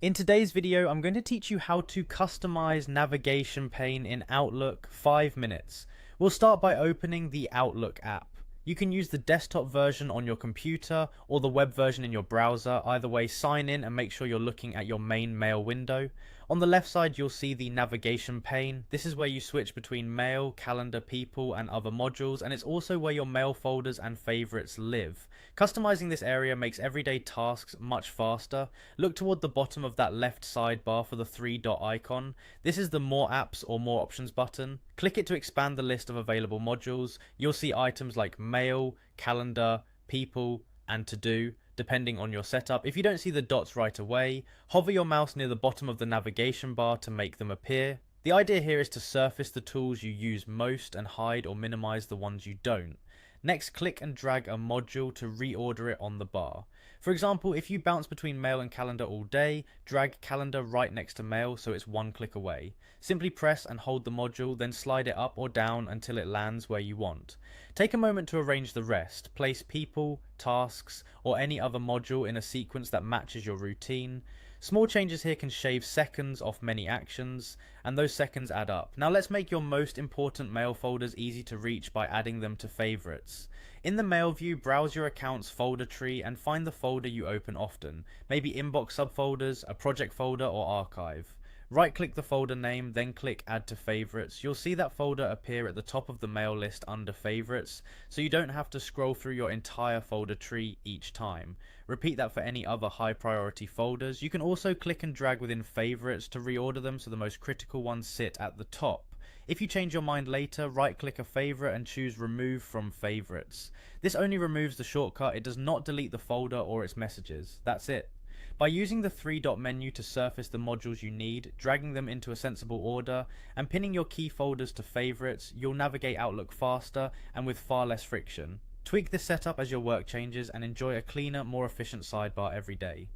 In today's video, I'm going to teach you how to customize navigation pane in Outlook 5 minutes. We'll start by opening the Outlook app. You can use the desktop version on your computer or the web version in your browser. Either way, sign in and make sure you're looking at your main mail window. On the left side, you'll see the navigation pane. This is where you switch between mail, calendar, people, and other modules, and it's also where your mail folders and favorites live. Customizing this area makes everyday tasks much faster. Look toward the bottom of that left sidebar for the three-dot icon. This is the More Apps or More Options button. Click it to expand the list of available modules. You'll see items like mail, calendar, people, and to-do, depending on your setup. If you don't see the dots right away, hover your mouse near the bottom of the navigation bar to make them appear. The idea here is to surface the tools you use most and hide or minimize the ones you don't. Next, click and drag a module to reorder it on the bar. For example, if you bounce between mail and calendar all day, drag calendar right next to mail so it's one click away. Simply press and hold the module, then slide it up or down until it lands where you want. Take a moment to arrange the rest. Place people, tasks, or any other module in a sequence that matches your routine. Small changes here can shave seconds off many actions, and those seconds add up. Now let's make your most important mail folders easy to reach by adding them to favorites. In the mail view, browse your account's folder tree and find the folder you open often, maybe inbox subfolders, a project folder, or archive. Right-click the folder name, then click Add to Favorites. You'll see that folder appear at the top of the mail list under Favorites, so you don't have to scroll through your entire folder tree each time. Repeat that for any other high-priority folders. You can also click and drag within Favorites to reorder them so the most critical ones sit at the top. If you change your mind later, right-click a favorite and choose Remove from Favorites. This only removes the shortcut. It does not delete the folder or its messages. That's it. By using the three-dot menu to surface the modules you need, dragging them into a sensible order, and pinning your key folders to favorites, you'll navigate Outlook faster and with far less friction. Tweak this setup as your work changes and enjoy a cleaner, more efficient sidebar every day.